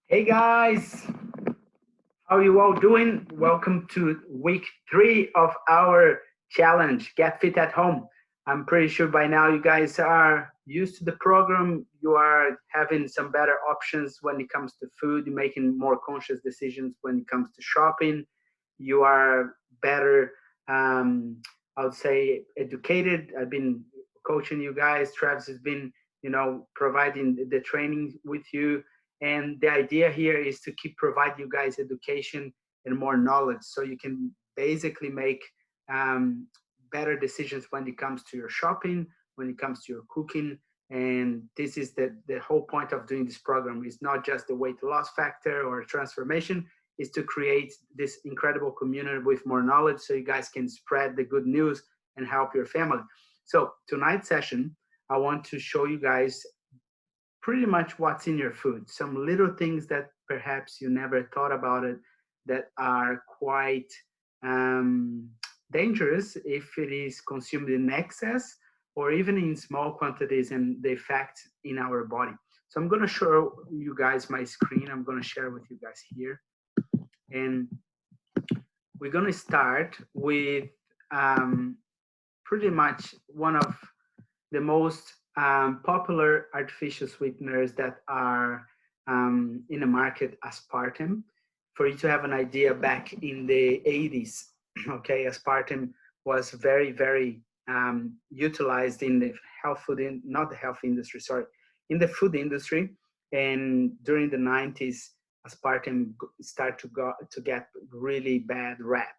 Hey guys, how you all doing? Welcome to week 3 of our challenge, Get Fit at Home. I'm pretty sure by now you guys are used to the program. You are having some better options when it comes to food, you're making more conscious decisions when it comes to shopping. You are better, um, I would say, educated. I've been coaching you guys. Travis has been, providing the training with you, and the idea here is to keep provide you guys education and more knowledge so you can basically make um, better decisions when it comes to your shopping, when it comes to your cooking. And this is the whole point of doing this program. Is not just the weight loss factor or transformation, is to create this incredible community with more knowledge so you guys can spread the good news and help your family. So tonight's session, I want to show you guys pretty much what's in your food. Some little things that perhaps you never thought about it that are quite um, dangerous if it is consumed in excess or even in small quantities and the effect in our body. So I'm going to show you guys my screen. I'm going to share with you guys here. And we're going to start with um, pretty much one of the most popular artificial sweeteners that are in the market, aspartame. For you to have an idea, back in the 80s, okay, aspartame was very, very utilized in the health food, not the health industry, sorry, in the food industry. And during the 90s, aspartame started to get really bad rap.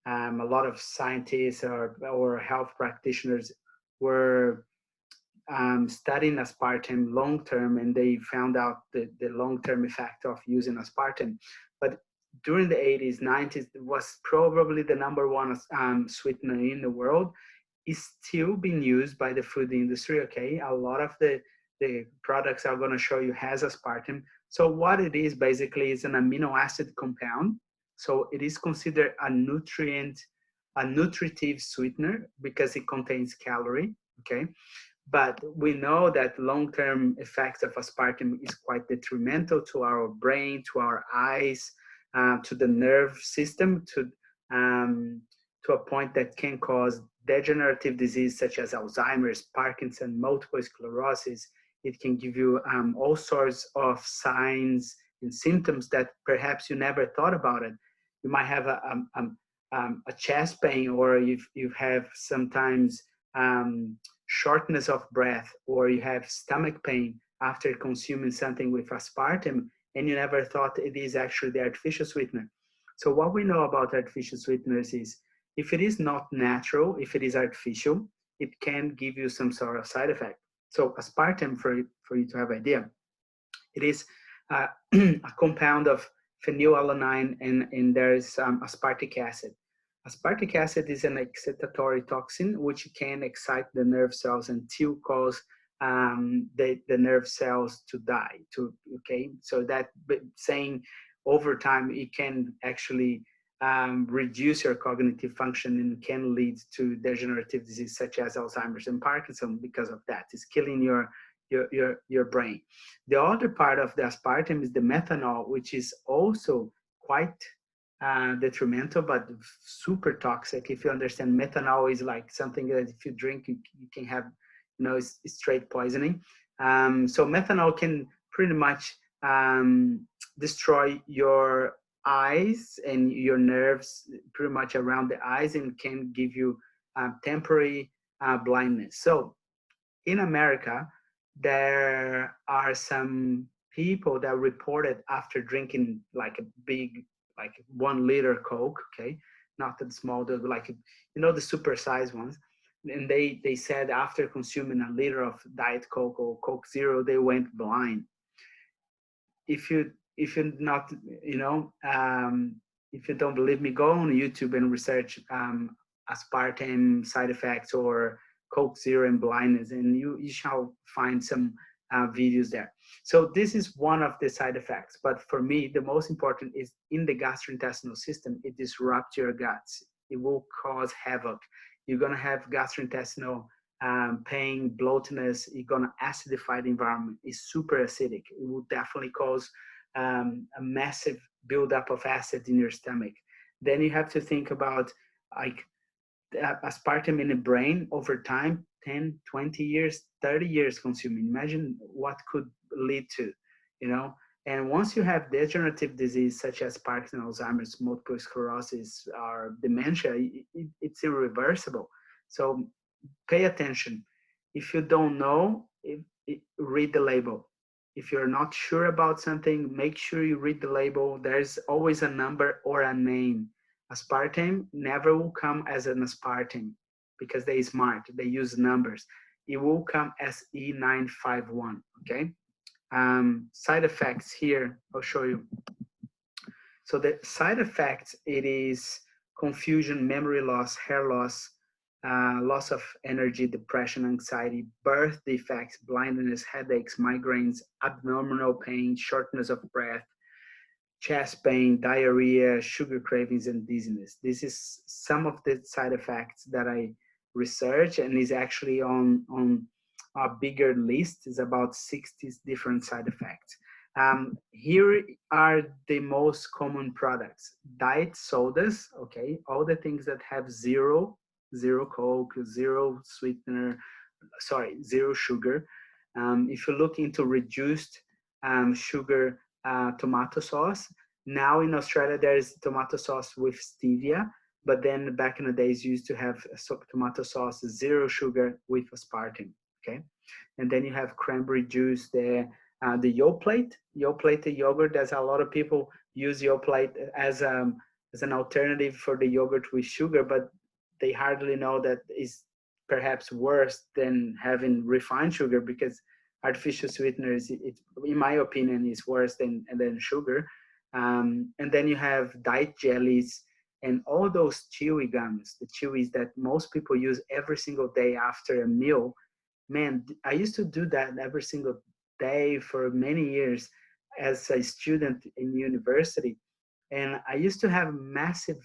A lot of scientists or health practitioners were studying aspartame long term, and they found out the long term effect of using aspartame. But during the 80s, 90s, it was probably the number one sweetener in the world. Is still being used by the food industry. Okay, a lot of the products I'm going to show you has aspartame. So what it is basically is an amino acid compound. So it is considered a nutritive sweetener because it contains calorie. Okay, but we know that long-term effects of aspartame is quite detrimental to our brain, to our eyes, to the nerve system, um, to a point that can cause degenerative disease such as Alzheimer's, Parkinson, multiple sclerosis. It can give you all sorts of signs and symptoms that perhaps you never thought about it. You might have a chest pain, or you have sometimes shortness of breath, or you have stomach pain after consuming something with aspartame, and you never thought it is actually the artificial sweetener. So what we know about artificial sweeteners is if it is not natural, if it is artificial, it can give you some sort of side effect. So aspartame, for you to have idea, it is a compound of phenylalanine, and there is aspartic acid. Aspartic acid is an excitatory toxin which can excite the nerve cells until cause the nerve cells to die. Okay, so that saying over time it can actually reduce your cognitive function and can lead to degenerative disease such as Alzheimer's and Parkinson because of that. It's killing your brain. The other part of the aspartame is the methanol, which is also quite detrimental, but super toxic. If you understand, methanol is like something that if you drink, you can have, it's straight poisoning. So methanol can pretty much destroy your eyes and your nerves pretty much around the eyes, and can give you temporary blindness. So in America, there are some people that reported after drinking like a big, like 1 liter Coke, okay, not the small, like the super size ones, and they said after consuming a liter of Diet Coke or Coke Zero, they went blind. If you're not, if you don't believe me, go on YouTube and research aspartame side effects or Coke Zero and blindness, and you shall find some videos there. So this is one of the side effects, but for me, the most important is in the gastrointestinal system. It disrupts your guts. It will cause havoc. You're gonna have gastrointestinal pain, bloatedness. You're gonna acidify the environment. It's super acidic. It will definitely cause a massive buildup of acid in your stomach. Then you have to think about like aspartame in the brain over time, 10, 20 years, 30 years consuming. Imagine what could lead to, you know. And once you have degenerative disease such as Parkinson's, Alzheimer's, multiple sclerosis, or dementia, it's irreversible. So pay attention. If you don't know, read the label. If you're not sure about something, make sure you read the label. There's always a number or a name. Aspartame never will come as an aspartame because they smart. They use numbers. It will come as E951. Okay. Side effects here. I'll show you. So the side effects, it is confusion, memory loss, hair loss, loss of energy, depression, anxiety, birth defects, blindness, headaches, migraines, abdominal pain, shortness of breath, chest pain, diarrhea, sugar cravings, and dizziness. This is some of the side effects that I research and is actually on a bigger list. Is about 60 different side effects. Here are the most common products. Diet sodas, okay, all the things that have zero Coke, zero sweetener, sorry, zero sugar. If you look into reduced sugar tomato sauce, now in Australia there is tomato sauce with stevia, but then back in the days you used to have tomato sauce zero sugar with aspartame. Okay, and then you have cranberry juice there. The Yoplait yogurt. There's a lot of people use Yoplait as an alternative for the yogurt with sugar, but they hardly know that is perhaps worse than having refined sugar because artificial sweeteners, in my opinion, is worse than sugar. And then you have diet jellies and all those chewy gums, the chewies that most people use every single day after a meal. Man, I used to do that every single day for many years as a student in university. And I used to have massive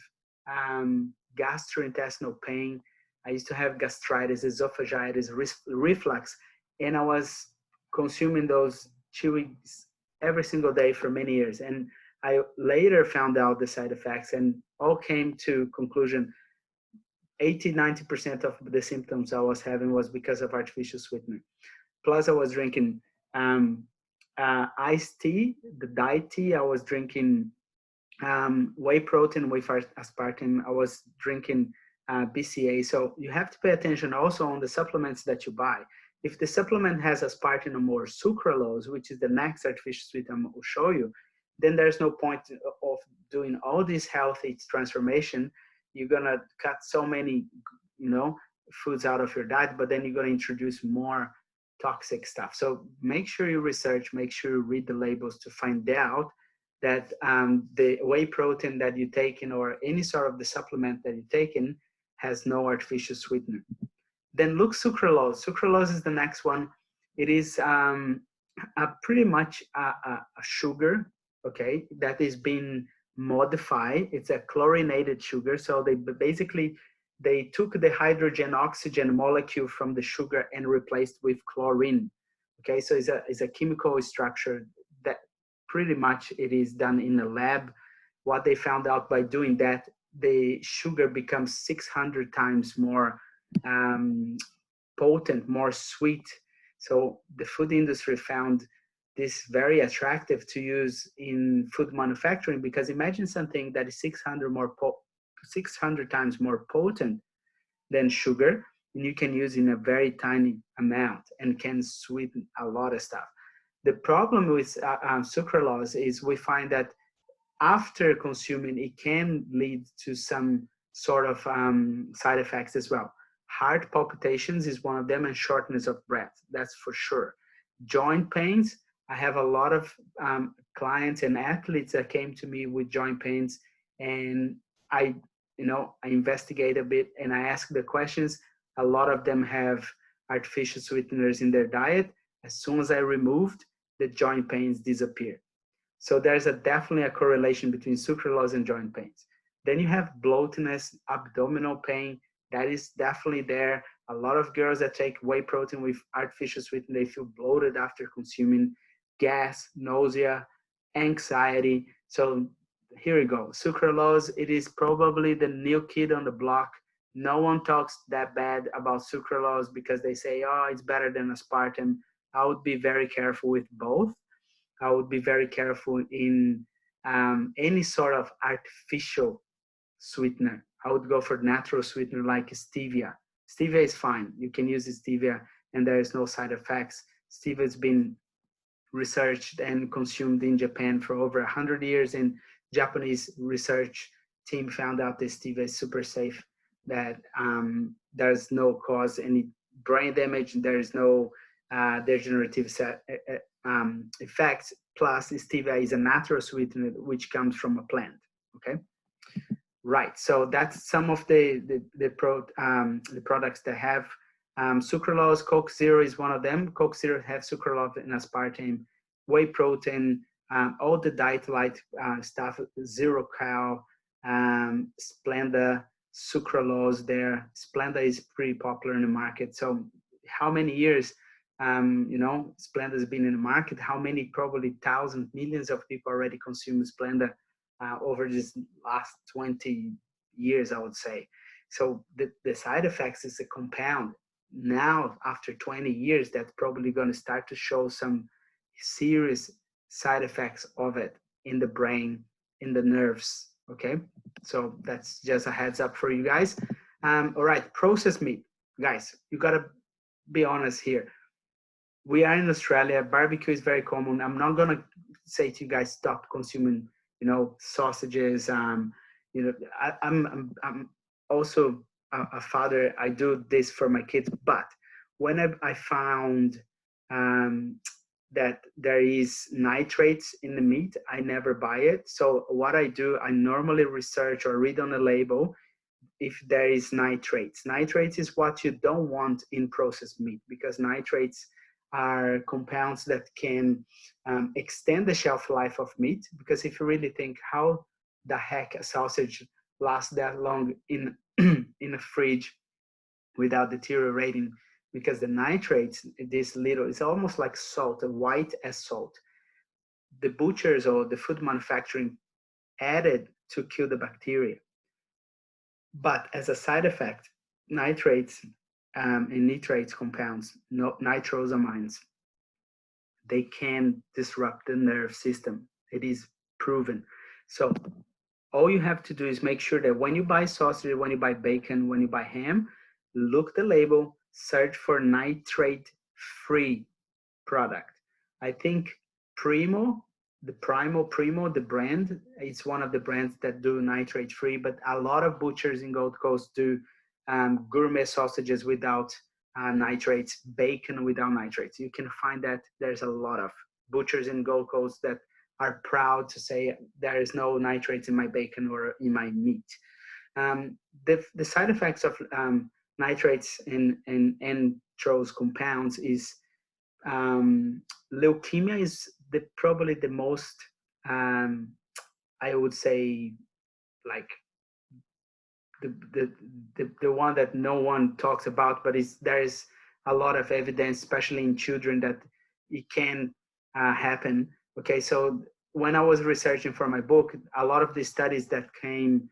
gastrointestinal pain. I used to have gastritis, esophagitis, reflux, and I was consuming those chewies every single day for many years. And I later found out the side effects and all came to conclusion 80-90% of the symptoms I was having was because of artificial sweetener. Plus, I was drinking iced tea, the diet tea. I was drinking whey protein with aspartame. I was drinking BCA. So you have to pay attention also on the supplements that you buy. If the supplement has aspartame or sucralose, which is the next artificial sweetener I will show you, then there's no point of doing all this healthy transformation. You're gonna cut so many, foods out of your diet, but then you're gonna introduce more toxic stuff. So make sure you research, make sure you read the labels to find out that the whey protein that you're taking or any sort of the supplement that you're taking has no artificial sweetener. Then look sucralose. Sucralose is the next one. It is pretty much a sugar, okay, that is being modified. It's a chlorinated sugar. So they took the hydrogen oxygen molecule from the sugar and replaced with chlorine. Okay, so it's a chemical structure that pretty much it is done in a lab. What they found out by doing that, the sugar becomes 600 times more potent, more sweet. So the food industry found this very attractive to use in food manufacturing because imagine something that is 600 times more potent than sugar, and you can use in a very tiny amount and can sweeten a lot of stuff. The problem with sucralose is we find that after consuming, it can lead to some sort of side effects as well. Heart palpitations is one of them, and shortness of breath. That's for sure. Joint pains. I have a lot of clients and athletes that came to me with joint pains, and I investigate a bit and I ask the questions. A lot of them have artificial sweeteners in their diet. As soon as I removed, the joint pains disappear. So there's definitely a correlation between sucralose and joint pains. Then you have bloatedness, abdominal pain. That is definitely there. A lot of girls that take whey protein with artificial sweetener, they feel bloated after consuming, gas, nausea, anxiety. So here we go. Sucralose, it is probably the new kid on the block. No one talks that bad about sucralose because they say, oh, it's better than aspartame. I would be very careful with both. I would be very careful in any sort of artificial sweetener. I would go for natural sweetener like stevia. Stevia is fine. You can use stevia and there is no side effects. Stevia has been researched and consumed in Japan for over 100 years, and Japanese research team found out that stevia is super safe, that there's no cause any brain damage, there is no degenerative effects. Plus, stevia is a natural sweetener which comes from a plant. Okay, right. So that's some of the products that have sucralose. Coke Zero is one of them. Coke Zero has sucralose and aspartame, whey protein, all the diet light stuff, zero cal, Splenda, sucralose there. Splenda is pretty popular in the market. So how many years, Splenda has been in the market? How many, probably thousands, millions of people already consume Splenda over this last 20 years, I would say. So the side effects is a compound. Now, after 20 years, that's probably going to start to show some serious side effects of it in the brain, in the nerves. Okay, so that's just a heads up for you guys. All right, processed meat, guys, you gotta be honest here. We are in Australia. Barbecue is very common. I'm not gonna say to you guys stop consuming, sausages. I'm also a father. I do this for my kids, but when I found um, that there is nitrates in the meat, I never buy it. So what I do, I normally research or read on the label if there is nitrates. Nitrates is what you don't want in processed meat because nitrates are compounds that can extend the shelf life of meat. Because if you really think how the heck a sausage lasts that long in in a fridge without deteriorating, because the nitrates, this little, it's almost like salt, white as salt. The butchers or the food manufacturing added to kill the bacteria. But as a side effect, nitrates and nitrates compounds, nitrosamines, they can disrupt the nerve system. It is proven. So all you have to do is make sure that when you buy sausage, when you buy bacon, when you buy ham, look the label, search for nitrate-free product. I think Primo, Primo, the brand, it's one of the brands that do nitrate free, but a lot of butchers in Gold Coast do gourmet sausages without nitrates, bacon without nitrates. You can find that there's a lot of butchers in Gold Coast that are proud to say there is no nitrates in my bacon or in my meat. The side effects of nitrates and those compounds is leukemia is probably the most, um, I would say, like the one that no one talks about, but there is a lot of evidence, especially in children, that it can happen. Okay, so when I was researching for my book, a lot of the studies that came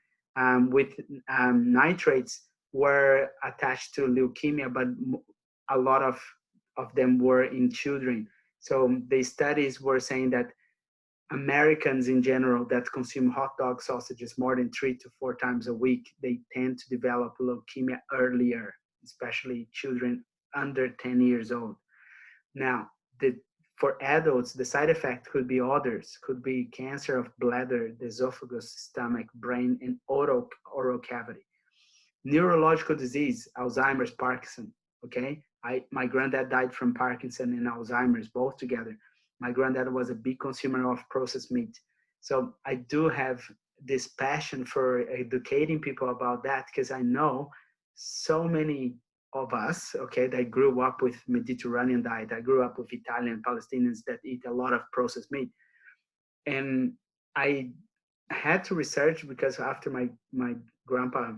with nitrates were attached to leukemia, but a lot of them were in children. So the studies were saying that Americans in general that consume hot dog sausages more than 3 to 4 times a week, they tend to develop leukemia earlier, especially children under 10 years old. Now, for adults, the side effect could be others, could be cancer of bladder, the esophagus, stomach, brain, and oral cavity. Neurological disease, Alzheimer's, Parkinson. Okay, my granddad died from Parkinson and Alzheimer's both together. My granddad was a big consumer of processed meat, so I do have this passion for educating people about that because I know so many of us, okay, that grew up with Mediterranean diet. I grew up with Italian Palestinians that eat a lot of processed meat, and I had to research because after my grandpa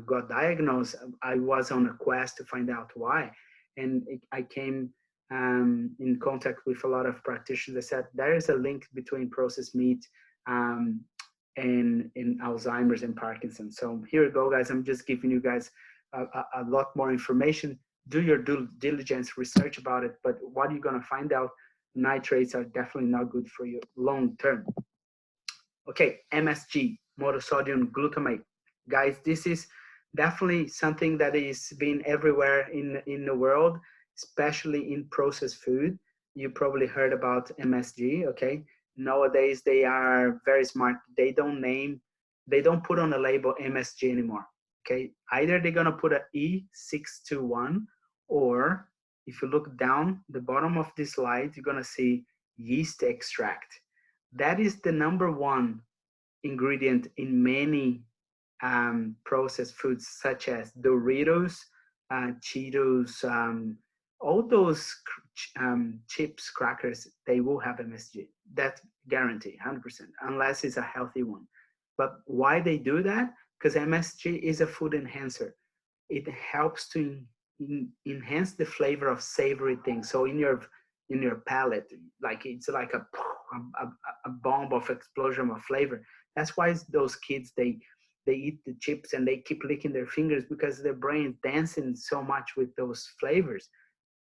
got diagnosed, I was on a quest to find out why, and I came in contact with a lot of practitioners. They said there is a link between processed meat um, and in Alzheimer's and Parkinson's. So here you go, guys. I'm just giving you guys a lot more information. Do your due diligence research about it. But what you're going to find out, nitrates are definitely not good for you long term. Okay, MSG, monosodium glutamate. Guys, this is definitely something that is being everywhere in the world, especially in processed food. You probably heard about MSG, okay? Nowadays, they are very smart. They don't put on the label MSG anymore, okay? Either they're gonna put a E621, or if you look down the bottom of this slide, you're gonna see yeast extract. That is the number one ingredient in many processed foods, such as Doritos, Cheetos, all those chips, crackers. They will have MSG. That guarantee, 100%, unless it's a healthy one. But why they do that? Because MSG is a food enhancer. It helps to enhance the flavor of savory things. So in your palate, like it's like a bomb of explosion of flavor. That's why those kids they eat the chips and they keep licking their fingers, because their brain is dancing so much with those flavors.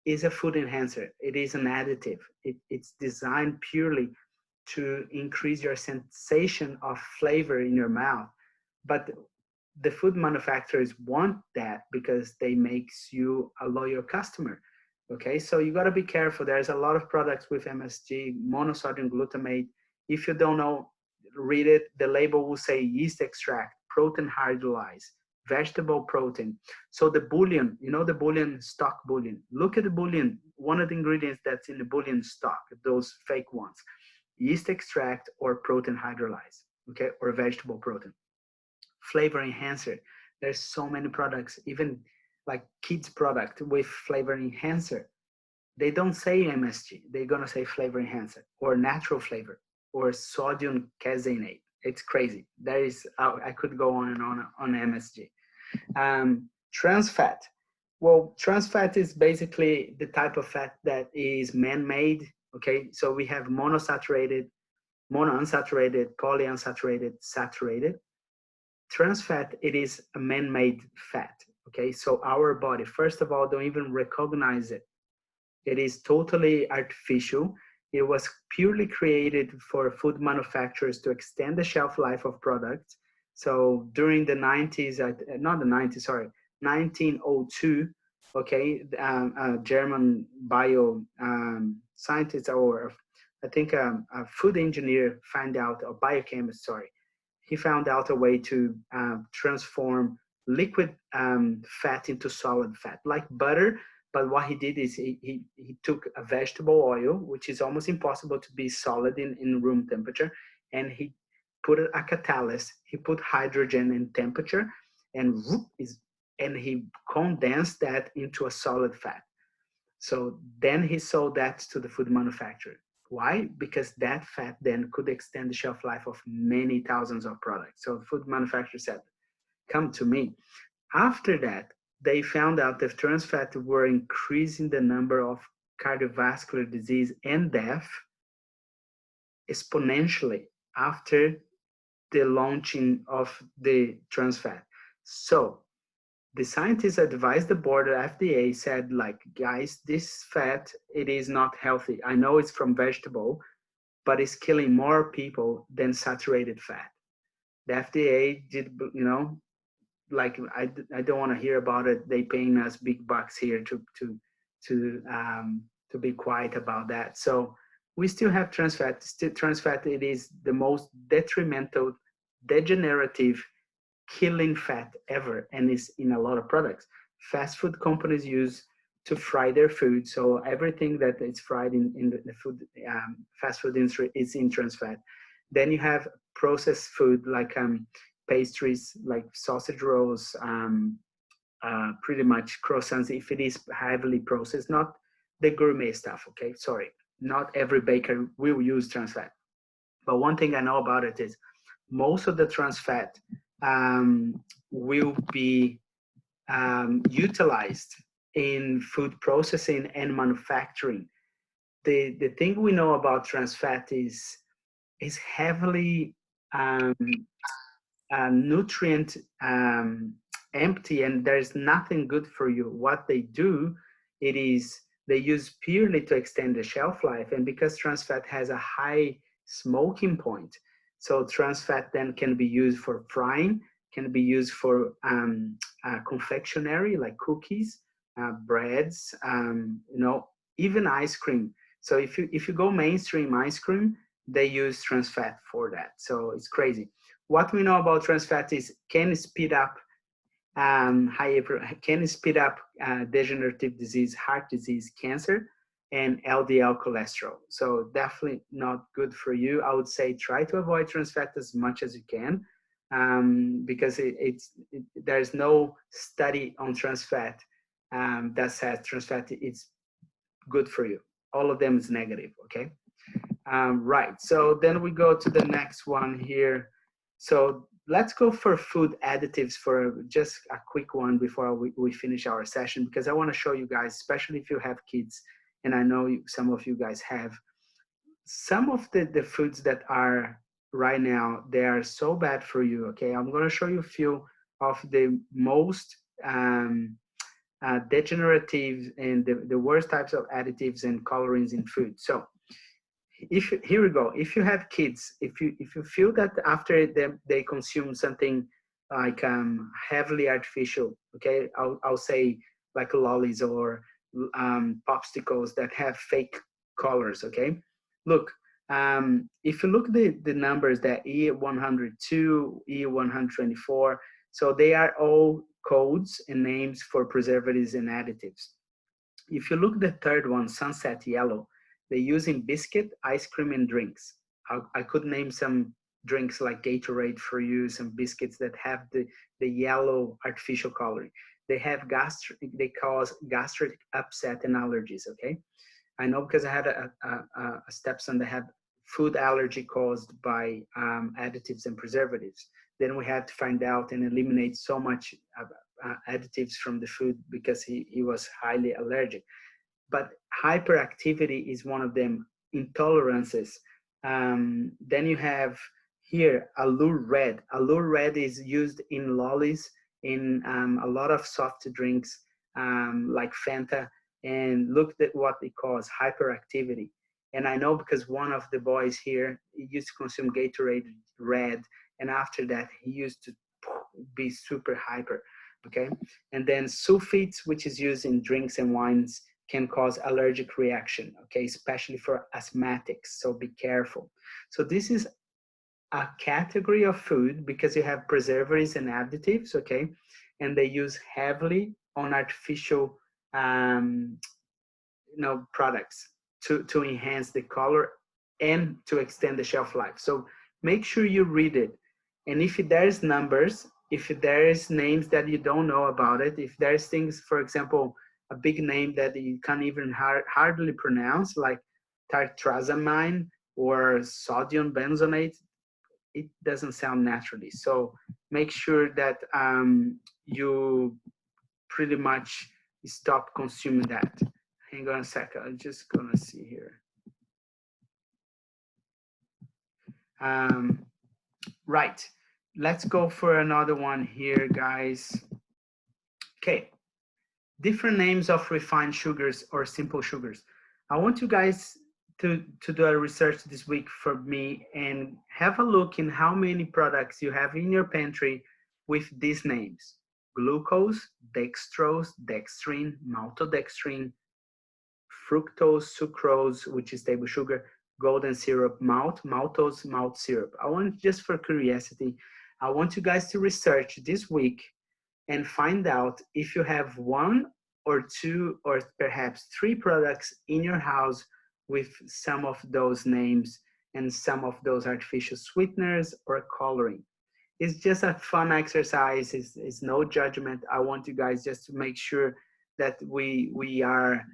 Is a food enhancer. It is an additive. It's designed purely to increase your sensation of flavor in your mouth. But the food manufacturers want that because they makes you a loyal customer. Okay, so you got to be careful. There's a lot of products with MSG, monosodium glutamate. If you don't know, read it. The label will say yeast extract, protein hydrolyzed, vegetable protein. So the bouillon, you know, the bouillon, stock bouillon. Look at the bouillon. One of the ingredients that's in the bouillon stock, those fake ones, yeast extract or protein hydrolyzed, okay, or vegetable protein. Flavor enhancer. There's so many products, even like kids product with flavor enhancer. They don't say MSG. They're gonna say flavor enhancer or natural flavor or sodium caseinate. It's crazy. There is I could go on and on MSG. Trans fat. Well, trans fat is basically the type of fat that is man-made. Okay, so we have monounsaturated, polyunsaturated, saturated. Trans fat, it is a man-made fat. Okay, so our body, first of all, don't even recognize it. It is totally artificial. It was purely created for food manufacturers to extend the shelf life of products. So during the 90s, not the 90s, sorry, 1902, okay, a German bio scientist, or I think a food engineer found out, a biochemist, sorry, he found out a way to transform liquid fat into solid fat, like butter. But what he did is he took a vegetable oil, which is almost impossible to be solid in room temperature, and he put a catalyst. He put hydrogen in temperature, and and he condensed that into a solid fat. So then he sold that to the food manufacturer. Why? Because that fat then could extend the shelf life of many thousands of products. So the food manufacturer said, come to me. After that, they found out that trans fat were increasing the number of cardiovascular disease and death exponentially after the launching of the trans fat. So the scientists advised the board, the FDA said, like, guys, this fat, it is not healthy. I know it's from vegetable, but it's killing more people than saturated fat. The FDA did, you know, like, I don't want to hear about it. They paying us big bucks here to be quiet about that. So we still have trans fat. Still, trans fat, it is the most detrimental, degenerative, killing fat ever, and is in a lot of products. Fast food companies use to fry their food. So everything that is fried in the food, fast food industry, is in trans fat. Then you have processed food like pastries, like sausage rolls, pretty much croissants, if it is heavily processed, not the gourmet stuff, okay? Sorry, not every baker will use trans fat. But one thing I know about it is most of the trans fat will be utilized in food processing and manufacturing. The thing we know about trans fat is heavily um, nutrient empty, and there's nothing good for you. What they do, it is they use purely to extend the shelf life, and because trans fat has a high smoking point, so trans fat then can be used for frying, can be used for confectionery like cookies, breads, even ice cream. So if you go mainstream ice cream, they use trans fat for that. So it's crazy. What we know about trans fat is can speed up can speed up degenerative disease, heart disease, cancer, and LDL cholesterol. So definitely not good for you. I would say try to avoid trans fat as much as you can, because there's no study on trans fat that says trans fat is good for you. All of them is negative. Okay. Right. So then we go to the next one here. So let's go for food additives for just a quick one before we finish our session, because I want to show you guys, especially if you have kids, and I know some of you guys have, some of the foods that are right now, they are so bad for you. Okay. I'm going to show you a few of the most degenerative and the worst types of additives and colorings in food. So if here we go, if you have kids, if you feel that after they consume something like heavily artificial, okay, I'll say like lollies or popsicles that have fake colors, okay, look, if you look the numbers, that E102, E124, so they are all codes and names for preservatives and additives. If you look the third one, sunset yellow, they use in biscuit, ice cream, and drinks. I could name some drinks like Gatorade for you, some biscuits that have the yellow artificial coloring. They cause gastric upset and allergies, okay? I know because I had a stepson that had food allergy caused by additives and preservatives. Then we had to find out and eliminate so much additives from the food because he was highly allergic. But hyperactivity is one of them, intolerances. Then you have here Allure Red. Allure Red is used in lollies, in a lot of soft drinks like Fanta, and look at what it causes, hyperactivity. And I know because one of the boys here, he used to consume Gatorade Red, and after that he used to be super hyper, okay? And then sulfites, which is used in drinks and wines, can cause allergic reaction, okay, especially for asthmatics, so be careful. So this is a category of food because you have preservatives and additives, okay, and they use heavily on artificial products to enhance the color and to extend the shelf life. So make sure you read it, and if there's numbers, if there's names that you don't know about it, if there's things, for example, a big name that you can't even hardly pronounce, like tartrazamine or sodium benzonate, it doesn't sound naturally. So make sure that you pretty much stop consuming that. Hang on a second, I'm just gonna see here. Right, let's go for another one here, guys. Okay, different names of refined sugars or simple sugars. I want you guys to do a research this week for me and have a look in how many products you have in your pantry with these names: glucose, dextrose, dextrine, maltodextrin, fructose, sucrose, which is table sugar, golden syrup, malt, maltose, malt syrup. I want, just for curiosity, I want you guys to research this week and find out if you have one or two or perhaps three products in your house with some of those names and some of those artificial sweeteners or coloring. It's just a fun exercise. It's no judgment. I want you guys just to make sure that we are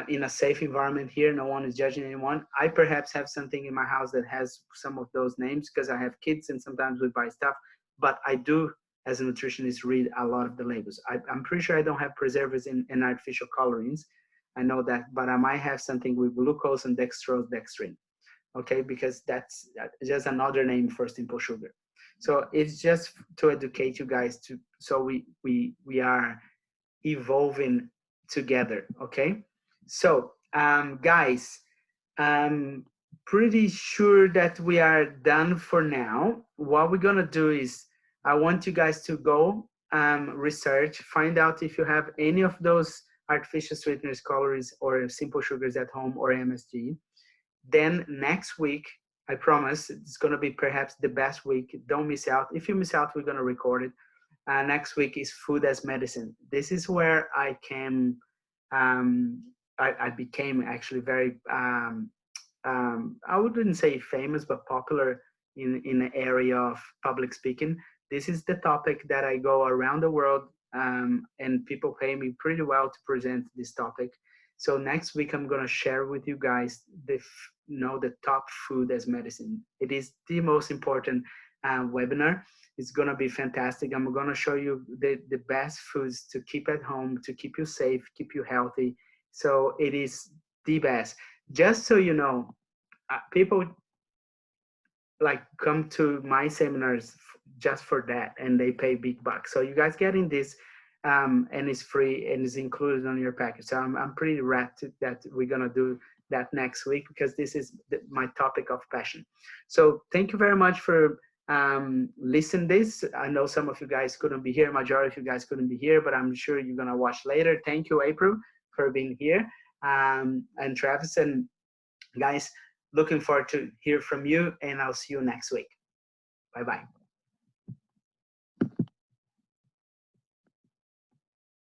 in a safe environment here. No one is judging anyone. I perhaps have something in my house that has some of those names because I have kids and sometimes we buy stuff, but I do as a nutritionist, read a lot of the labels. I'm pretty sure I don't have preservatives and artificial colorings. I know that, but I might have something with glucose and dextrose, dextrin. Okay, because that's just another name for simple sugar. So it's just to educate you guys to so we are evolving together. Okay, so guys, I'm pretty sure that we are done for now. What we're gonna do is I want you guys to go research, find out if you have any of those artificial sweeteners, colors, or simple sugars at home or MSG. Then next week, I promise it's gonna be perhaps the best week. Don't miss out. If you miss out, we're gonna record it. Next week is food as medicine. This is where I came. I became actually very I wouldn't say famous, but popular in the area of public speaking. This is the topic that I go around the world, and people pay me pretty well to present this topic. So next week I'm gonna share with you guys the top food as medicine. It is the most important webinar. It's gonna be fantastic. I'm gonna show you the best foods to keep at home, to keep you safe, keep you healthy. So it is the best. Just so you know, people like come to my seminars just for that, and they pay big bucks. So you guys getting this, and it's free and it's included on your package. So I'm pretty rapt that we're gonna do that next week because this is my topic of passion. So thank you very much for listen this. I know some of you guys couldn't be here, majority of you guys couldn't be here, but I'm sure you're gonna watch later. Thank you, April, for being here, and Travis, and guys, looking forward to hear from you, and I'll see you next week. Bye bye.